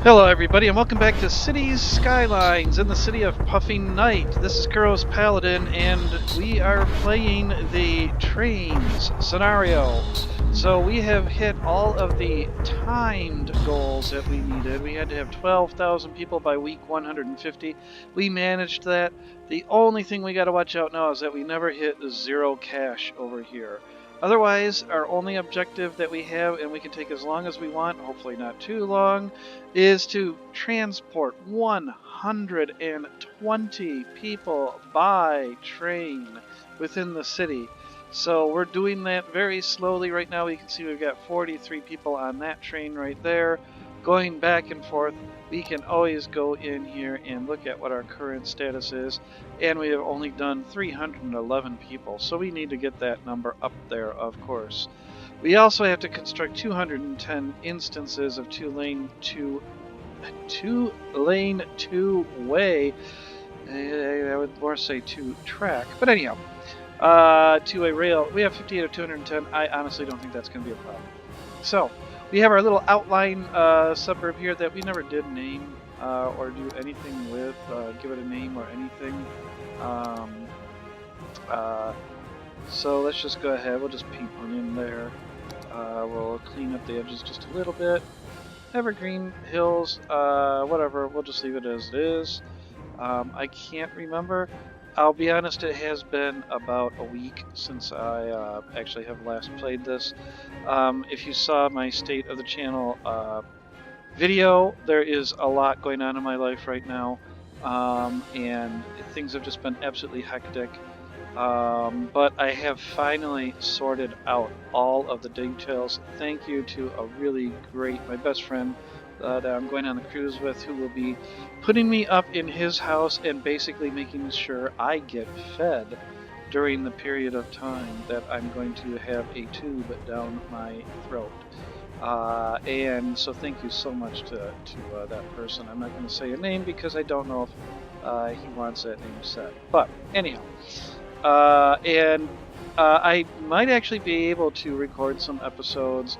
Hello, everybody, and welcome back to Cities Skylines in the city of Puffing Night. This is Kuro's Paladin, and we are playing the trains scenario. So we have hit all of the timed goals that we needed. We had to have 12,000 people by week 150. We managed that. The only thing we got to watch out now is that we never hit zero cash over here. Otherwise, our only objective that we have, and we can take as long as we want, hopefully not too long, is to transport 120 people by train within the city. So we're doing that very slowly right now. You can see we've got 43 people on that train right there going back and forth. We can always go in here and look at what our current status is, and we have only done 311 people, so we need to get that number up there, of course. We also have to construct 210 instances of two-lane two-way. I would more say two-track, but anyhow, two-way rail. We have 58 of 210. I honestly don't think that's going to be a problem. So we have our little outline suburb here that we never did name or do anything with, give it a name or anything. Um, uh, so let's just go ahead. We'll just paint one in there. We'll clean up the edges just a little bit. Evergreen Hills, whatever, we'll just leave it as it is. I can't remember. I'll be honest, it has been about a week since I actually have last played this. If you saw my State of the Channel video, there is a lot going on in my life right now, and things have just been absolutely hectic. But I have finally sorted out all of the details. Thank you to a really great, my best friend that I'm going on the cruise with, who will be putting me up in his house and basically making sure I get fed during the period of time that I'm going to have a tube down my throat. And so thank you so much to that person. I'm not going to say a name because I don't know if he wants that name said. But anyhow, and I might actually be able to record some episodes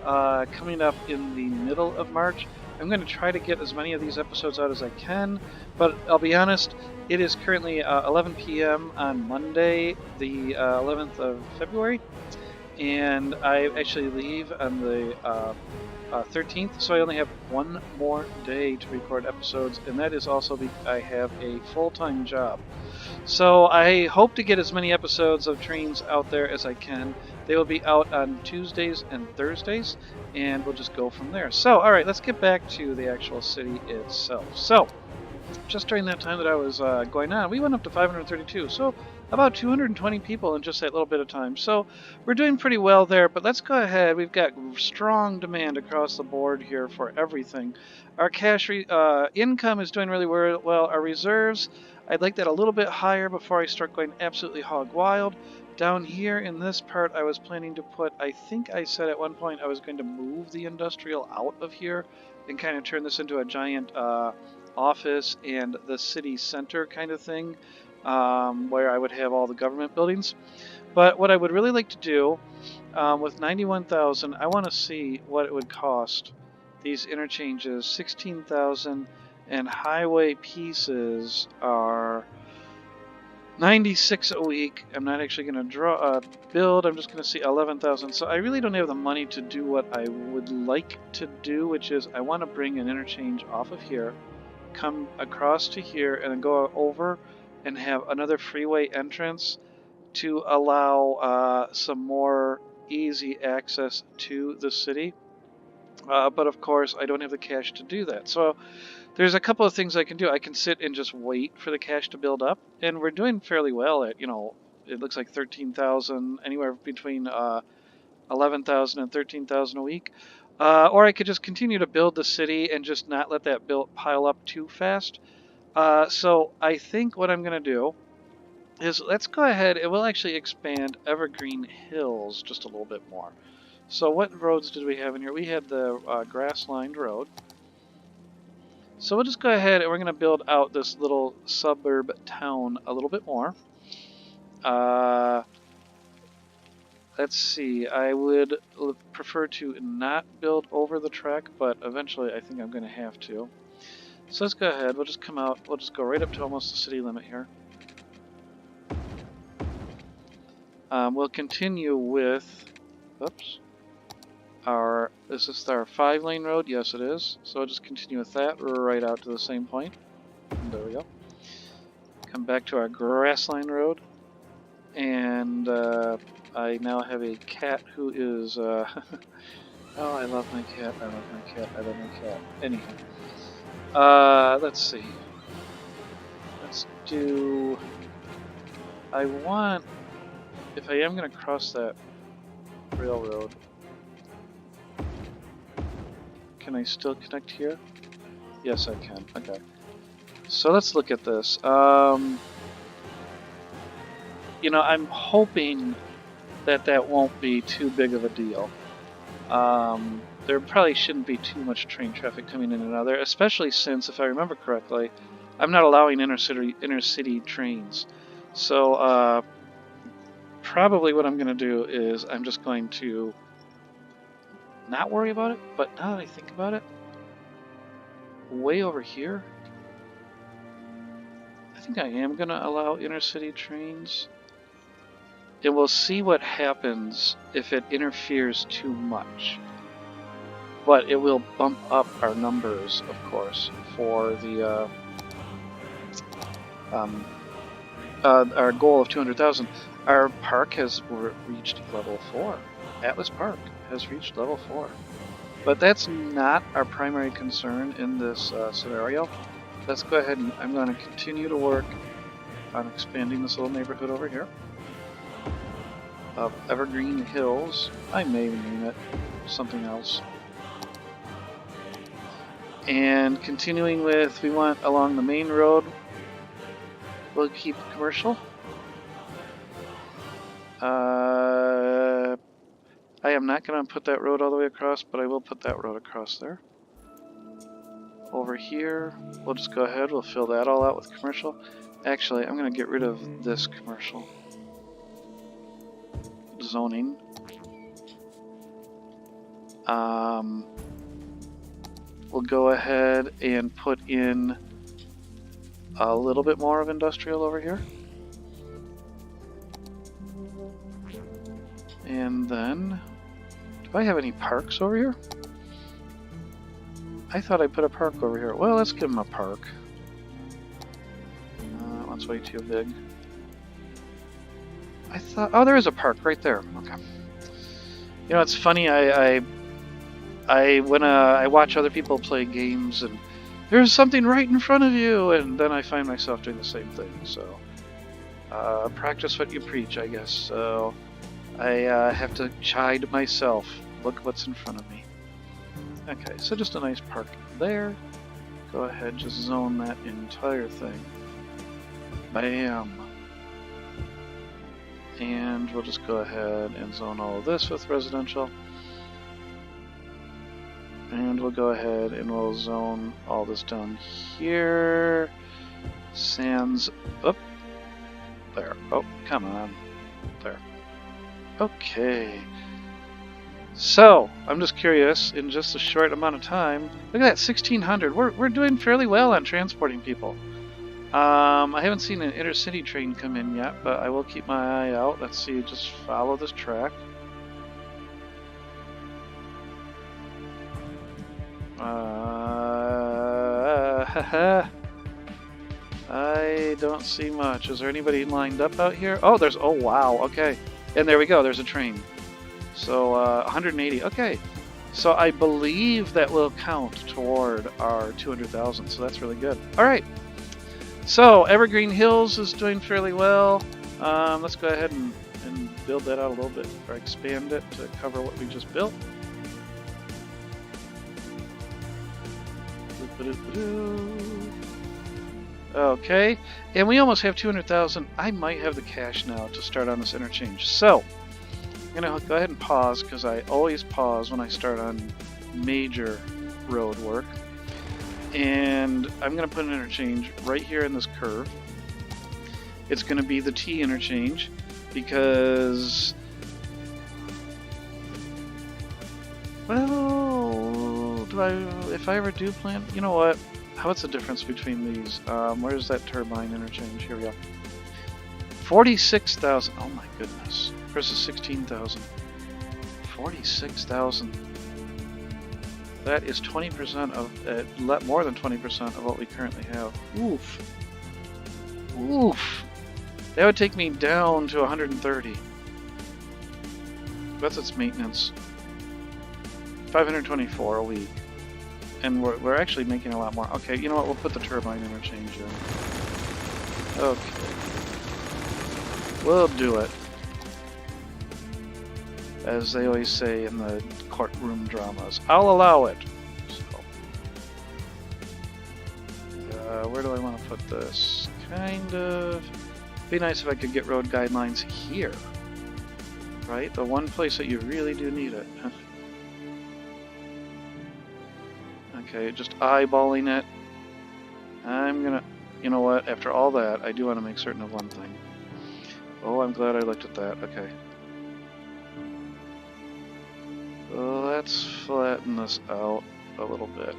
coming up in the middle of March. I'm going to try to get as many of these episodes out as I can, but I'll be honest, it is currently 11 p.m. on Monday, the 11th of February, and I actually leave on the 13th, so I only have one more day to record episodes, and that is also because I have a full-time job. So I hope to get as many episodes of Trains out there as I can. They will be out on Tuesdays and Thursdays, and we'll just go from there. So, all right, let's get back to the actual city itself. So, just during that time that I was going on, we went up to 532. So about 220 people in just that little bit of time. So we're doing pretty well there, but let's go ahead. We've got strong demand across the board here for everything. Our cash income is doing really well. Our reserves, I'd like that a little bit higher before I start going absolutely hog wild. Down here in this part, I was planning to put, I think I said at one point I was going to move the industrial out of here and kind of turn this into a giant office and the city center kind of thing, where I would have all the government buildings. But what I would really like to do with 91,000, I want to see what it would cost. These interchanges, 16,000, and highway pieces are 96 a week. I'm not actually going to build. I'm just going to see 11,000. So I really don't have the money to do what I would like to do, which is I want to bring an interchange off of here, come across to here, and then go over and have another freeway entrance to allow some more easy access to the city. But of course, I don't have the cash to do that. So there's a couple of things I can do. I can sit and just wait for the cash to build up, and we're doing fairly well at, it looks like 13,000, anywhere between 11,000 and 13,000 a week. Or I could just continue to build the city and just not let that build pile up too fast. So I think what I'm going to do is let's go ahead and we'll actually expand Evergreen Hills just a little bit more. So what roads did we have in here? We had the grass-lined road. So we'll just go ahead and we're going to build out this little suburb town a little bit more. let's see. I would prefer to not build over the track, but eventually I think I'm going to have to. So let's go ahead. We'll just come out. We'll just go right up to almost the city limit here. We'll continue with. Oops. Is this our 5-lane road? Yes, it is. So I'll just continue with that right out to the same point. And there we go. Come back to our grassline road. And I now have a cat who is... oh, I love my cat. I love my cat. I love my cat. Anyhow. Let's see. Let's do... I want... If I am going to cross that railroad... Can I still connect here? Yes, I can. Okay. So let's look at this. You know, I'm hoping that that won't be too big of a deal. There probably shouldn't be too much train traffic coming in and out there, especially since, if I remember correctly, I'm not allowing inner-city trains. So probably what I'm going to do is I'm just going to not worry about it, but now that I think about it, way over here, I think I am going to allow inner-city trains. And we'll see what happens if it interferes too much. But it will bump up our numbers, of course, for the our goal of 200,000. Our park has reached level 4. Atlas Park has reached level 4. But that's not our primary concern in this scenario. Let's go ahead and I'm going to continue to work on expanding this little neighborhood over here of Evergreen Hills. I may name it something else. And continuing with, we want along the main road, we'll keep commercial. I am not going to put that road all the way across, but I will put that road across there. Over here, we'll just go ahead, we'll fill that all out with commercial. Actually, I'm going to get rid of this commercial zoning. We'll go ahead and put in a little bit more of industrial over here. And then, do I have any parks over here? I thought I put a park over here. Well, let's give him a park. That one's way too big. I thought, oh, there is a park right there. Okay. You know, it's funny. When I watch other people play games, and there's something right in front of you, and then I find myself doing the same thing. So, practice what you preach, I guess. So, I have to chide myself. Look what's in front of me. Okay, so just a nice park there. Go ahead, just zone that entire thing. Bam. And we'll just go ahead and zone all of this with residential. And we'll go ahead and we'll zone all this down here. Sans up. There. Oh, come on. There. Okay. So, I'm just curious, in just a short amount of time, look at that, 1,600. We're doing fairly well on transporting people. I haven't seen an intercity train come in yet, but I will keep my eye out. Let's see, just follow this track. I don't see much. Is there anybody lined up out here? Oh, oh wow, okay. And there we go, there's a train. So 180, okay. So I believe that will count toward our 200,000, so that's really good. All right. So Evergreen Hills is doing fairly well. Let's go ahead and build that out a little bit, or expand it to cover what we just built. Okay, and we almost have 200,000. I might have the cash now to start on this interchange. So I'm gonna go ahead and pause, because I always pause when I start on major road work. And I'm gonna put an interchange right here in this curve. It's gonna be the T interchange, because if I ever do plan, you know what? What's the difference between these? Where's that turbine interchange? Here we go. 46,000. Oh my goodness. Versus 16,000. 46,000. That is 20% of, more than 20% of what we currently have. Oof. Oof. That would take me down to 130. That's its maintenance. 524 a week. And we're actually making a lot more. Okay, you know what? We'll put the turbine interchange in. Okay. We'll do it. As they always say in the courtroom dramas. I'll allow it. So, where do I want to put this? Kind of... Be nice if I could get road guidelines here. Right? The one place that you really do need it. Okay, just eyeballing it. I'm gonna... You know what? After all that, I do want to make certain of one thing. Oh, I'm glad I looked at that. Okay. Let's flatten this out a little bit.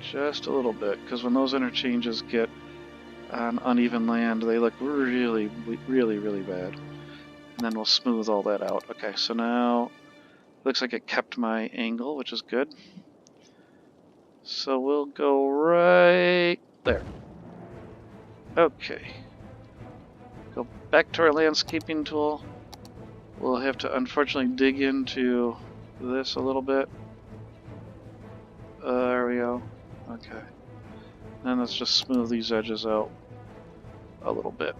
Just a little bit, because when those interchanges get on uneven land, they look really, really, really bad. And then we'll smooth all that out. Okay, so now looks like it kept my angle, which is good. So we'll go right there. Okay. Go back to our landscaping tool. We'll have to unfortunately dig into this a little bit. There we go. Okay. And let's just smooth these edges out a little bit.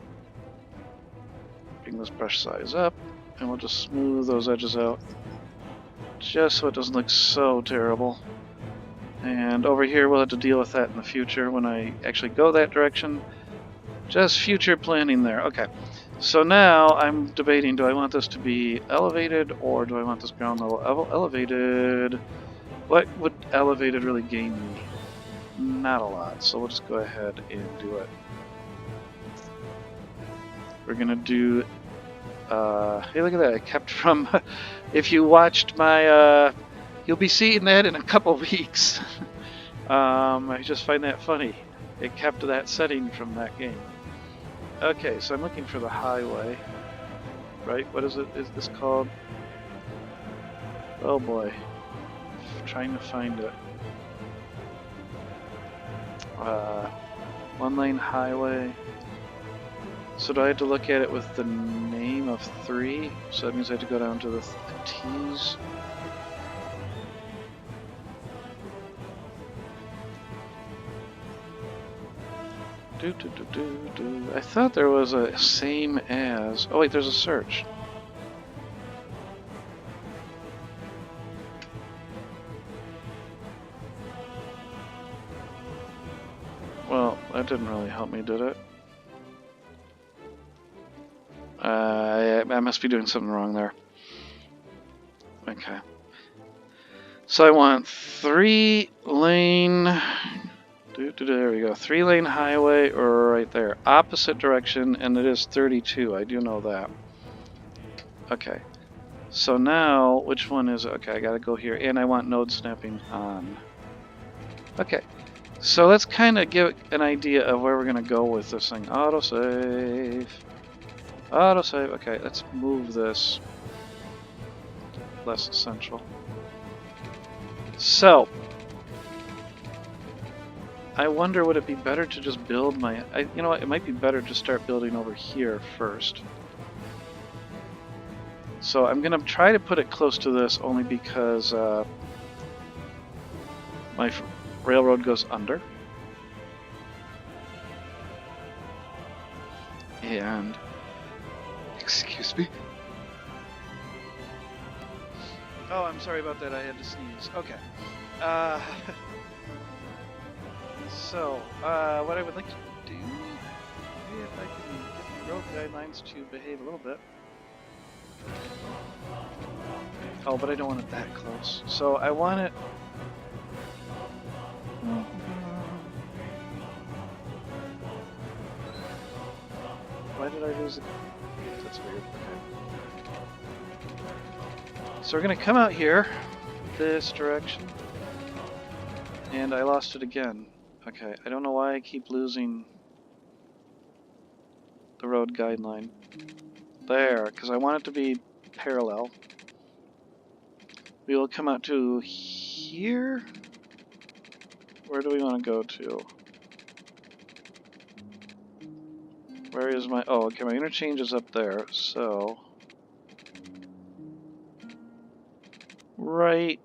Bring this brush size up, and we'll just smooth those edges out. Just so it doesn't look so terrible. And over here we'll have to deal with that in the future when I actually go that direction. Just future planning there. Okay. So now I'm debating, do I want this to be elevated or do I want this ground level elevated? What would elevated really gain me? Not a lot, so we'll just go ahead and do it. We're gonna do, hey, look at that, I kept from, if you watched my, you'll be seeing that in a couple weeks. I just find that funny. It kept that setting from that game. Okay, so I'm looking for the highway, right? What is this called? Oh boy, I'm trying to find it. One lane highway. So do I have to look at it with the name of 3? So that means I have to go down to the T's. I thought there was a same as... Oh wait, there's a search. Well, that didn't really help me, did it? I must be doing something wrong there. Okay. So I want 3-lane... There we go. 3-lane highway right there. Opposite direction, and it is 32. I do know that. Okay. So now, which one is it? Okay, I gotta go here. And I want node snapping on. Okay. So let's kind of give an idea of where we're gonna go with this thing. Autosave. Autosave. Okay, let's move this. Less essential. So... I wonder, would it be better to just build my... you know what, it might be better to start building over here first. So I'm going to try to put it close to this only because my railroad goes under. And... Excuse me? Oh, I'm sorry about that, I had to sneeze. Okay. So, what I would like to do, maybe if I can get the road guidelines to behave a little bit. Oh, but I don't want it that close. So I want it... Why did I lose it? That's weird. Okay. So we're going to come out here. this direction. And I lost it again. Okay, I don't know why I keep losing the road guideline. There, because I want it to be parallel. We will come out to here. Where do we want to go to? Where is my... Oh, okay, my interchange is up there, so... Right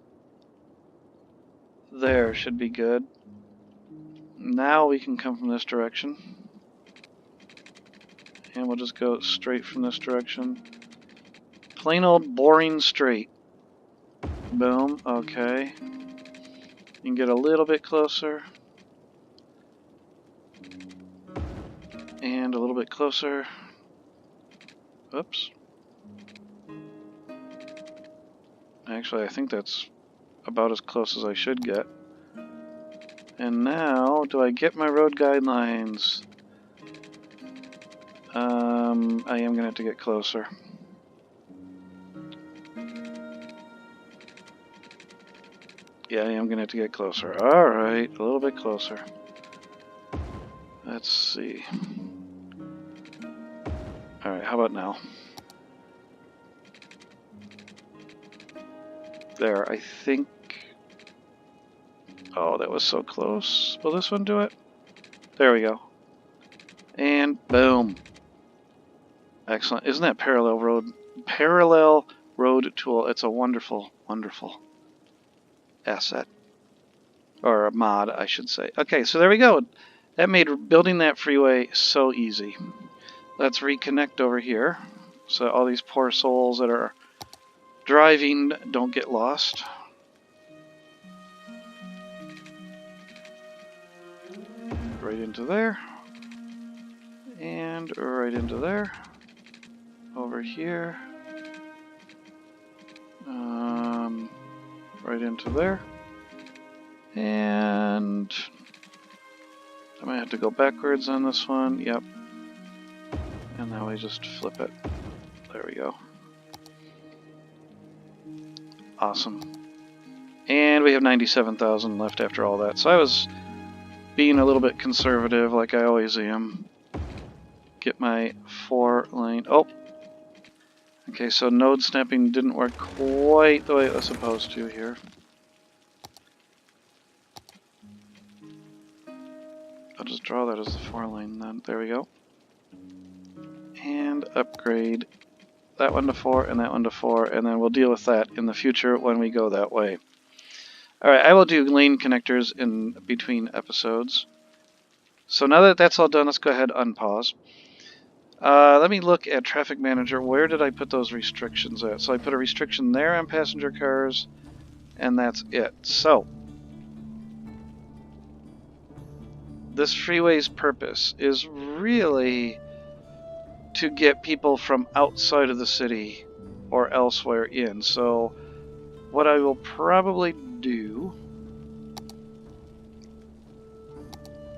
there should be good. Now we can come from this direction. And we'll just go straight from this direction. Plain old boring straight. Boom, okay. You can get a little bit closer. And a little bit closer. Oops. Actually, I think that's about as close as I should get. And now, do I get my road guidelines? I am going to have to get closer. Yeah, I am going to have to get closer. Alright, a little bit closer. Let's see. Alright, how about now? There, I think... Oh, that was so close. Will this one do it? There we go. And boom. Excellent. Isn't that parallel road tool? It's a wonderful, wonderful asset. Or a mod, I should say. Okay, so there we go. That made building that freeway so easy. Let's reconnect over here. So all these poor souls that are driving don't get lost. Right into there. And right into there. Over here. Right into there. And I might have to go backwards on this one. Yep. And now we just flip it. There we go. Awesome. And we have 97,000 left after all that. So I was being a little bit conservative like I always am. Get my 4-lane. Oh! Okay, so node snapping didn't work quite the way it was supposed to here. I'll just draw that as the 4-lane then. There we go. And upgrade that one to 4 and that one to 4, and then we'll deal with that in the future when we go that way. Alright, I will do lane connectors in between episodes. So now that that's all done, let's go ahead and unpause. Let me look at Traffic Manager. Where did I put those restrictions at? So I put a restriction there on passenger cars, and that's it. So, this freeway's purpose is really to get people from outside of the city or elsewhere in. So, what I will probably do,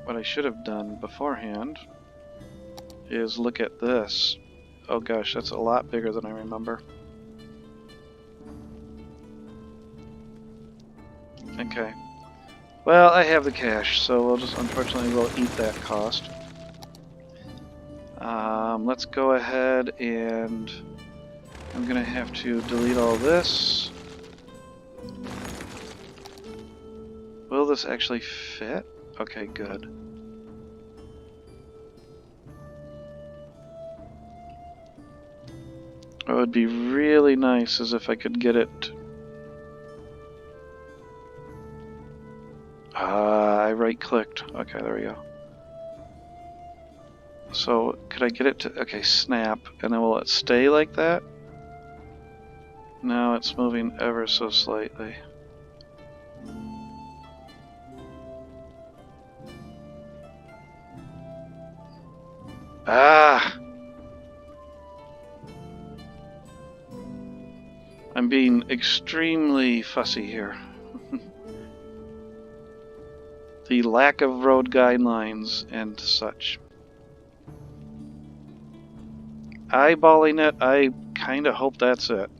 what I should have done beforehand, is look at this. Oh gosh, that's a lot bigger than I remember. Okay. Well, I have the cash, so we'll just, unfortunately, we'll eat that cost. Let's go ahead and I'm gonna have to delete all this. Will this actually fit? Okay, good. What would be really nice is if I could get it... I right-clicked. Okay, there we go. So, could I get it to... Okay, snap. And then will it stay like that? No, it's moving ever so slightly. Ah! I'm being extremely fussy here. The lack of road guidelines and such. Eyeballing it, I kind of hope that's it.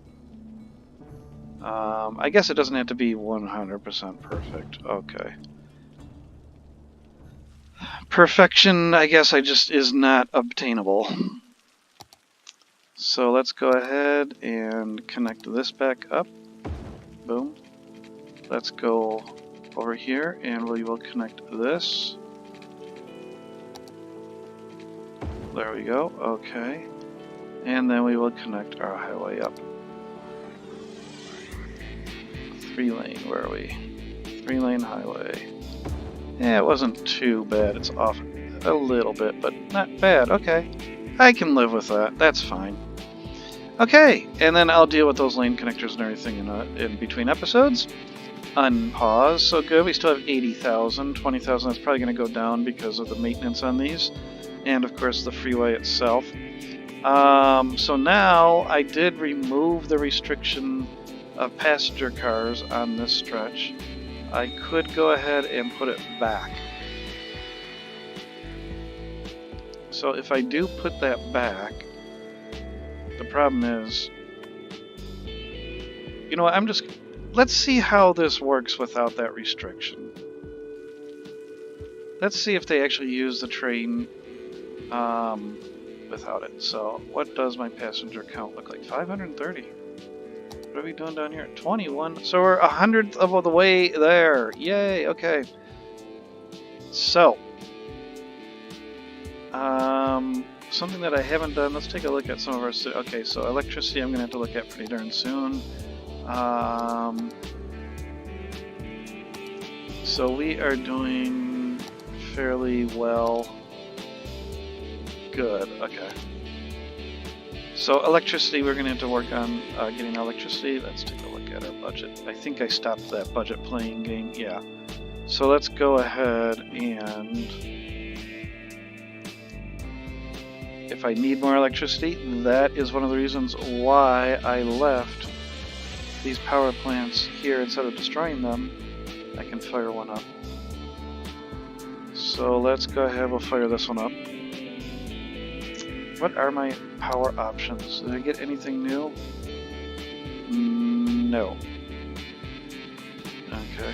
I guess it doesn't have to be 100% perfect. Okay. Perfection, I guess, is not obtainable. So let's go ahead and connect this back up. Boom. Let's go over here and we will connect this. There we go. Okay. And then we will connect our highway up. 3-lane, where are we? 3-lane highway. Yeah, it wasn't too bad. It's off a little bit, but not bad. Okay. I can live with that. That's fine. Okay, and then I'll deal with those lane connectors and everything in between episodes. Unpause. So good. We still have 80,000. 20,000 is probably going to go down because of the maintenance on these. And, of course, the freeway itself. So now I did remove the restriction of passenger cars on this stretch. I could go ahead and put it back. So if I do put that back, the problem is, you know what, let's see how this works without that restriction. Let's see if they actually use the train without it. So what does my passenger count look like? 530. What are we doing down here? 21. So we're 100th of the way there. Yay, okay. So, something that I haven't done, let's take a look at some of our... Okay, so electricity I'm going to have to look at pretty darn soon. So we are doing fairly well. Good, okay. So electricity, we're going to have to work on getting electricity. Let's take a look at our budget. I think I stopped that budget playing game. Yeah. So let's go ahead and... if I need more electricity, that is one of the reasons why I left these power plants here instead of destroying them. I can fire one up. So let's go ahead, we'll fire this one up. What are my power options? Did I get anything new? No. Okay.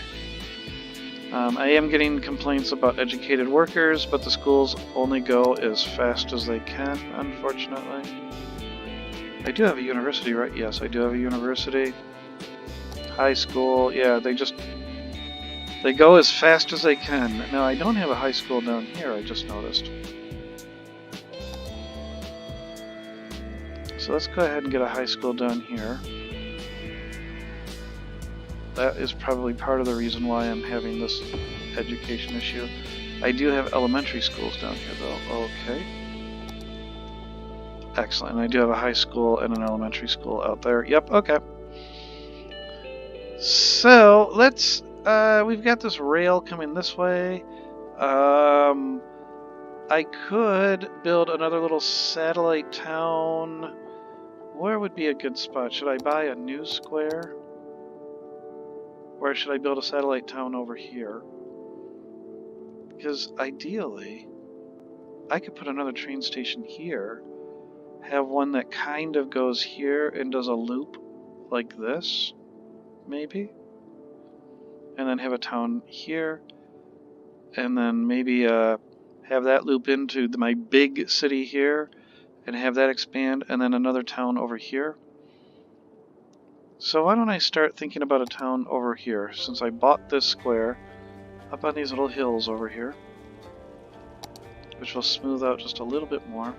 I am getting complaints about educated workers, but the schools only go as fast as they can, unfortunately. I do have a university, right? Yes, I do have a university. High school, yeah, they go as fast as they can. Now, I don't have a high school down here, I just noticed. So let's go ahead and get a high school down here. That is probably part of the reason why I'm having this education issue. I do have elementary schools down here, though. Okay. Excellent. And I do have a high school and an elementary school out there. Yep, okay. So, let's... we've got this rail coming this way. I could build another little satellite town. Where would be a good spot? Should I buy a new square? Or should I build a satellite town over here? Because ideally, I could put another train station here, have one that kind of goes here and does a loop like this, maybe, and then have a town here, and then maybe have that loop into my big city here, and have that expand, and then another town over here. So why don't I start thinking about a town over here, since I bought this square up on these little hills over here, which will smooth out just a little bit more.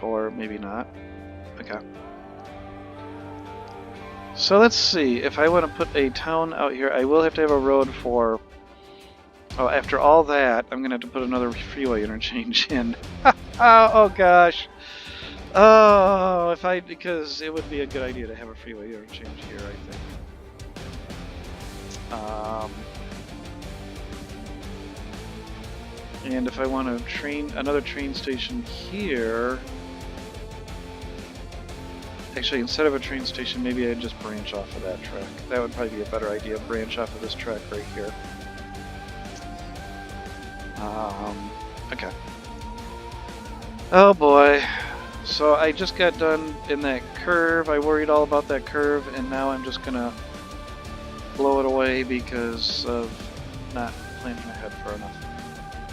Or maybe not. Okay. So let's see, if I want to put a town out here, I will have to have a road for... Oh, after all that, I'm going to have to put another freeway interchange in. Oh gosh. Oh, because it would be a good idea to have a freeway interchange here, I think. And if I want another train station here, actually instead of a train station, maybe I'd just branch off of that track. That would probably be a better idea, branch off of this track right here. Okay. Oh boy. So I just got done in that curve. I worried all about that curve, and now I'm just gonna blow it away because of not planning ahead for enough.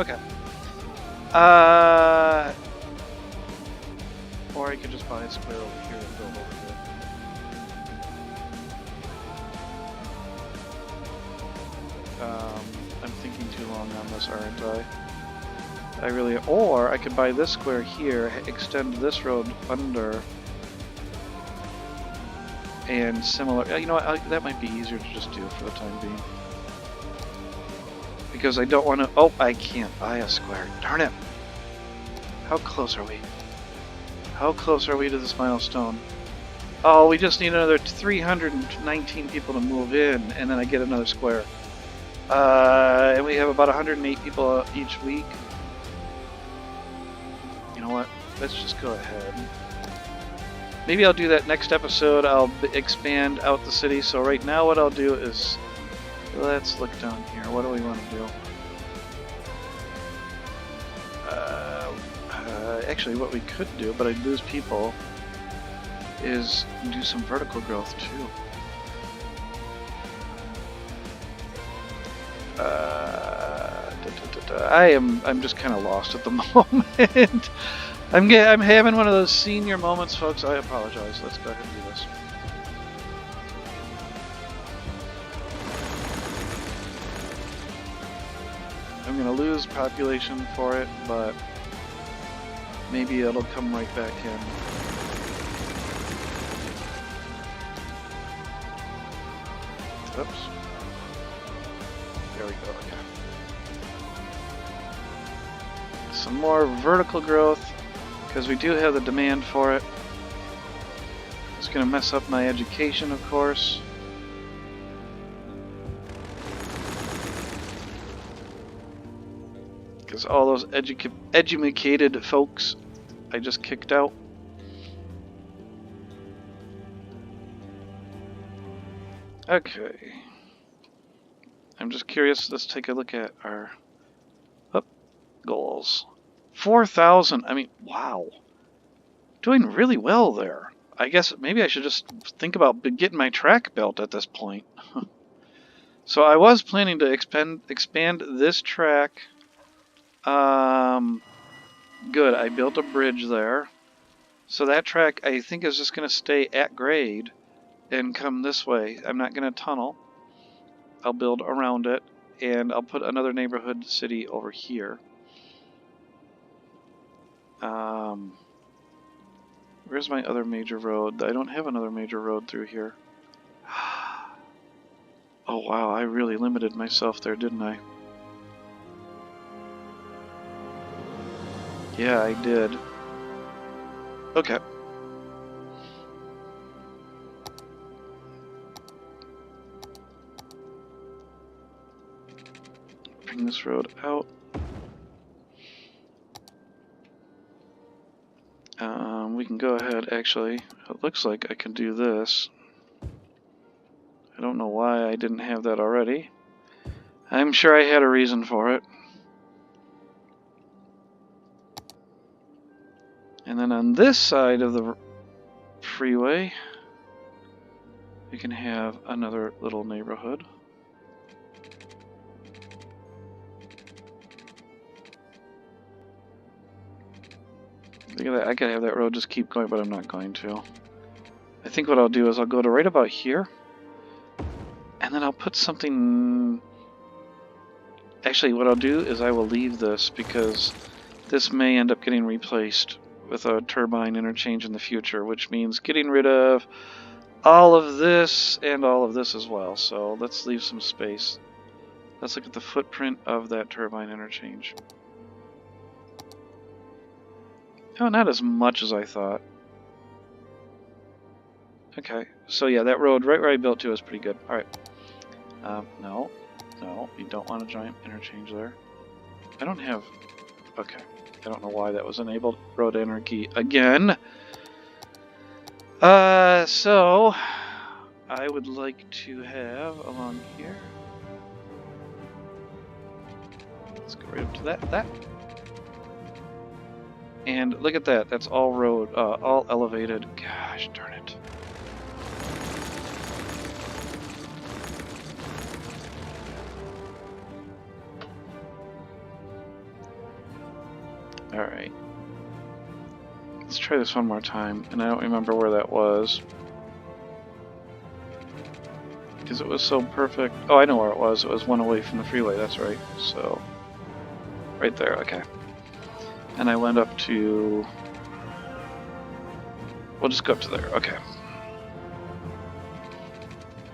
Okay. Or I could just buy a square over here and build over here. I'm thinking too long on this, aren't I? Or I could buy this square here, extend this road under, and similar. You know what? That might be easier to just do for the time being. Because I don't want to. Oh, I can't buy a square. Darn it! How close are we? How close are we to this milestone? Oh, we just need another 319 people to move in, and then I get another square. And we have about 108 people each week. You know what? Let's just go ahead. Maybe I'll do that next episode. I'll expand out the city. So right now what I'll do is... Let's look down here. What do we want to do? Actually, what we could do, but I'd lose people, is do some vertical growth too. I'm just kind of lost at the moment. I'm having one of those senior moments, folks. I apologize. Let's go ahead and do this. I'm gonna lose population for it, but maybe it'll come right back in. Oops. There we go. Okay. Some more vertical growth, because we do have the demand for it. It's going to mess up my education, of course. Because all those educated folks I just kicked out. Okay. I'm just curious. Let's take a look at our goals. 4,000. I mean, wow. Doing really well there. I guess maybe I should just think about getting my track built at this point. So I was planning to expand this track. Good. I built a bridge there. So that track, I think, is just going to stay at grade and come this way. I'm not going to tunnel. I'll build around it, and I'll put another neighborhood city over here. Where's my other major road? I don't have another major road through here. Oh wow, I really limited myself there, didn't I? Yeah, I did. Okay. Bring this road out. We can go ahead, actually. It looks like I can do this. I don't know why I didn't have that already. I'm sure I had a reason for it. And then on this side of the freeway, we can have another little neighborhood. Look at that. I could have that road just keep going, but I'm not going to. I think what I'll do is I'll go to right about here, and then I'll put something... Actually, what I'll do is I will leave this, because this may end up getting replaced with a turbine interchange in the future, which means getting rid of all of this and all of this as well. So let's leave some space. Let's look at the footprint of that turbine interchange. Oh, not as much as I thought. Okay, so yeah, that road right where I built to is pretty good. Alright. No, you don't want a giant interchange there. I don't have... Okay, I don't know why that was enabled. Road anarchy again. So... I would like to have along here... Let's go right up to that. And look at that. That's all road, all elevated. Gosh darn it. Alright. Let's try this one more time. And I don't remember where that was. Because it was so perfect. Oh, I know where it was. It was one away from the freeway. That's right. So, right there. Okay. And I went up to... We'll just go up to there. Okay.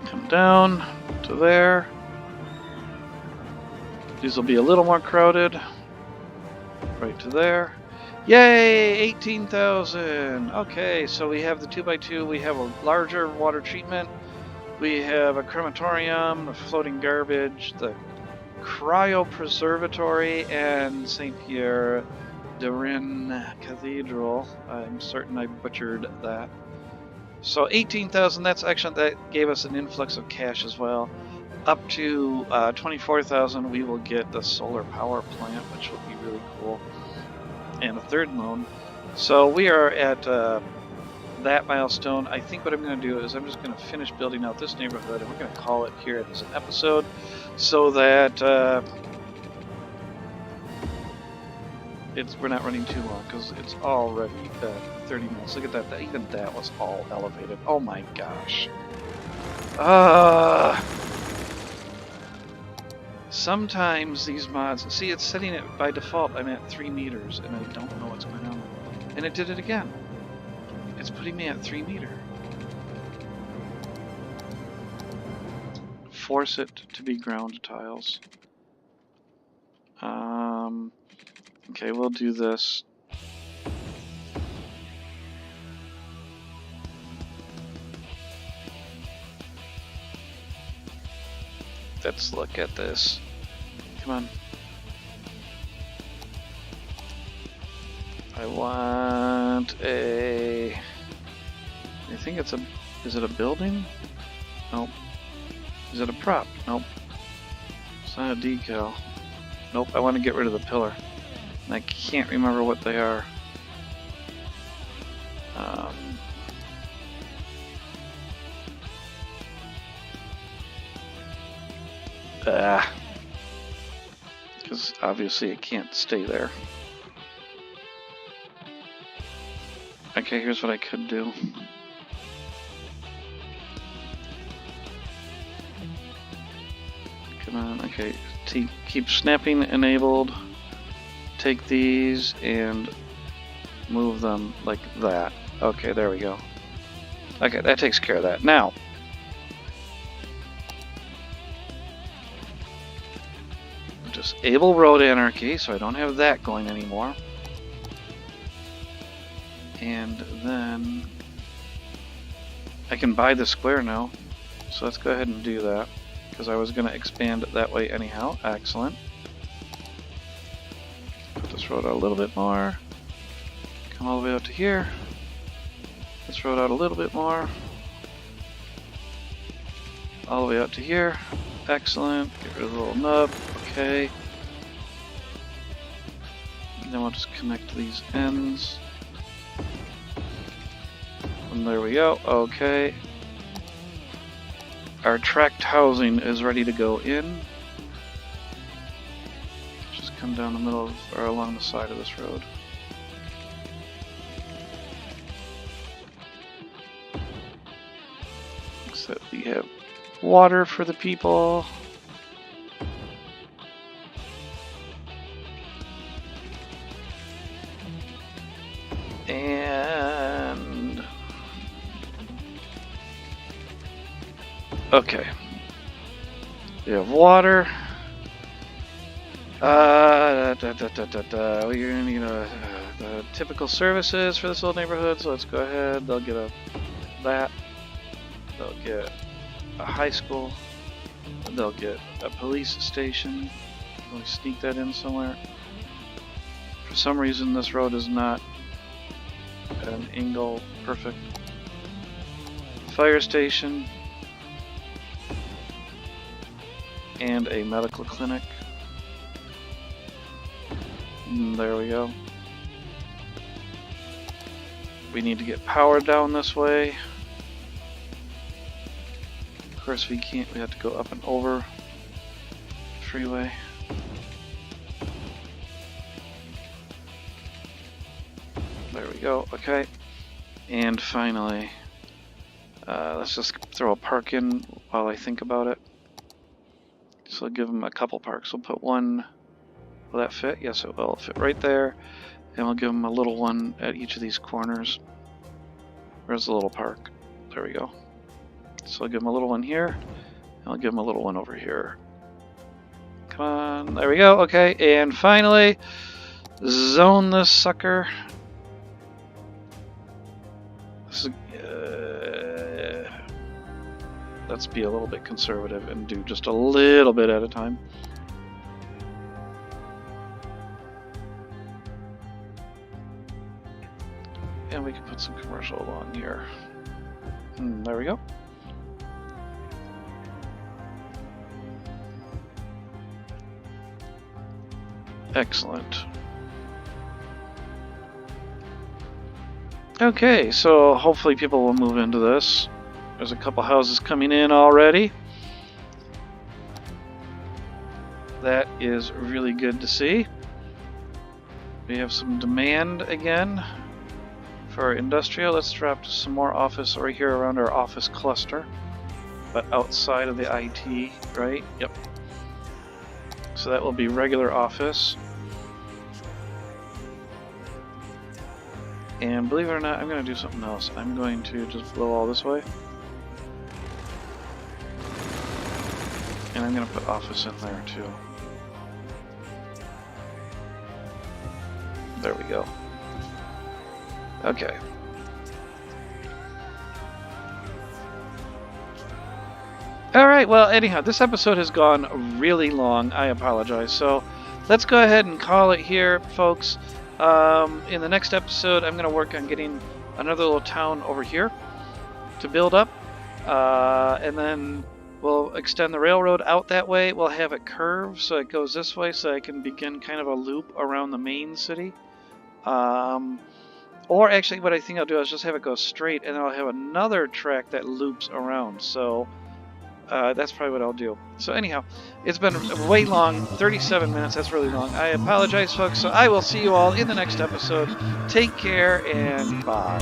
Come down to there. These will be a little more crowded. Right to there. Yay! 18,000! Okay, so we have the 2x2. We have a larger water treatment. We have a crematorium, the floating garbage, the cryopreservatory, and St. Pierre de Rennes Cathedral. I'm certain I butchered that. So 18,000, that gave us an influx of cash as well. Up to 24,000, we will get the solar power plant, which will be really cool. And a third loan. So we are at that milestone. I think what I'm going to do is I'm just going to finish building out this neighborhood, and we're going to call it here as an episode, so that we're not running too long, because it's already 30 minutes. Look at that. Even that was all elevated. Oh my gosh. Sometimes these mods, see, it's setting it by default. I'm at 3 meters, and I don't know what's going on. And it did it again. It's putting me at 3 meters. Force it to be ground tiles. Okay, we'll do this. Let's look at this. Come on. I want a... I think it's a... Is it a building? Nope. Is it a prop? Nope. It's not a decal. Nope, I want to get rid of the pillar. And I can't remember what they are. Because obviously it can't stay there. Okay, here's what I could do. Come on, okay. Keep snapping enabled. Take these and move them like that. Okay, there we go. Okay, that takes care of that. Now, disable road anarchy, so I don't have that going anymore. And then I can buy the square now. So let's go ahead and do that, because I was going to expand it that way anyhow. Excellent. Put this road out a little bit more. Come all the way out to here. This road out a little bit more. All the way out to here. Excellent. Get rid of the little nub. Okay. And then we'll just connect these ends. And there we go. Okay. Our tracked housing is ready to go in. Just come down the middle of, or along the side of this road. So we have water for the people. And okay, we have water. We're gonna need the typical services for this little neighborhood. So let's go ahead. They'll get that. They'll get a high school. They'll get a police station. Let me sneak that in somewhere. For some reason, this road is not an angle perfect. Fire station. And a medical clinic. And there we go. We need to get power down this way. Of course we can't, we have to go up and over the freeway. There we go, okay. And finally, let's just throw a park in while I think about it. So I'll give them a couple parks. We'll put one, will that fit? Yes, it will fit right there. And we'll give them a little one at each of these corners. Where's the little park? There we go. So I'll give them a little one here, and I'll give them a little one over here. Come on, there we go, okay. And finally, zone this sucker. This is, let's be a little bit conservative and do just a little bit at a time. And we can put some commercial along here. There we go. Excellent. Okay, so hopefully people will move into this. There's a couple houses coming in already. That is really good to see. We have some demand again for our industrial. Let's drop some more office right here around our office cluster, but outside of the IT, right? Yep. So that will be regular office. And believe it or not, I'm going to do something else. I'm going to just blow all this way. And I'm going to put office in there too. There we go. Okay. Alright, well, anyhow, this episode has gone really long. I apologize. So let's go ahead and call it here, folks. In the next episode, I'm going to work on getting another little town over here to build up. And then we'll extend the railroad out that way. We'll have it curve so it goes this way so I can begin kind of a loop around the main city. Or actually what I think I'll do is just have it go straight and then I'll have another track that loops around. So that's probably what I'll do. So anyhow, it's been way long, 37 minutes, that's really long. I apologize, folks, so I will see you all in the next episode. Take care and bye.